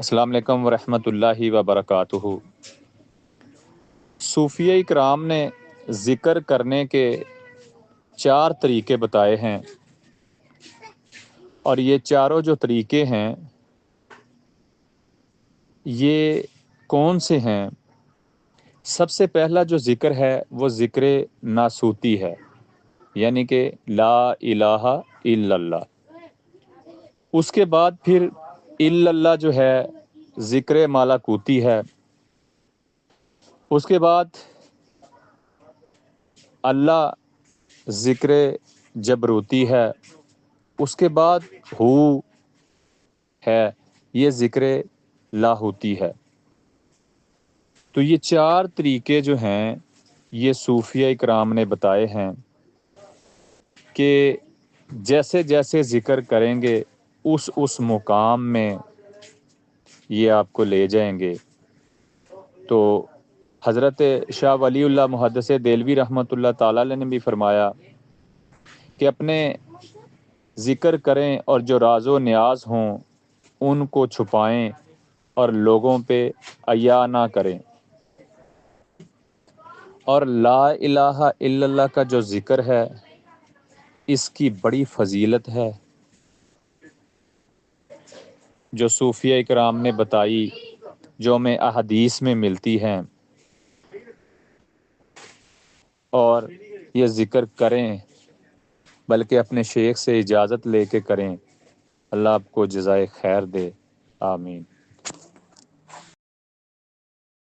السلام علیکم ورحمۃ اللہ وبرکاتہ۔ صوفیہ اکرام نے ذکر کرنے کے 4 طریقے بتائے ہیں، اور یہ چاروں جو طریقے ہیں یہ کون سے ہیں؟ سب سے پہلا جو ذکر ہے وہ ذکر ناسوتی ہے، یعنی کہ لا الہ الا اللہ۔ اس کے بعد پھر الا اللہ جو ہے ذکر مالاکوتی ہے۔ اس کے بعد اللہ ذکر جبروتی ہے۔ اس کے بعد ہو ہے، یہ ذکر لاہوتی ہے۔ تو یہ 4 طریقے جو ہیں یہ صوفیہ اکرام نے بتائے ہیں کہ جیسے جیسے ذکر کریں گے اس مقام میں یہ آپ کو لے جائیں گے۔ تو حضرت شاہ ولی اللہ محدث دہلوی رحمۃ اللہ تعالی علیہ نے بھی فرمایا کہ اپنے ذکر کریں اور جو راز و نیاز ہوں ان کو چھپائیں اور لوگوں پہ عیا نہ کریں۔ اور لا الہ الا اللہ کا جو ذکر ہے اس کی بڑی فضیلت ہے جو صوفیہ اکرام نے بتائی، جو ہمیں احادیث میں ملتی ہیں، اور یہ ذکر کریں بلکہ اپنے شیخ سے اجازت لے کے کریں۔ اللہ آپ کو جزائے خیر دے، آمین۔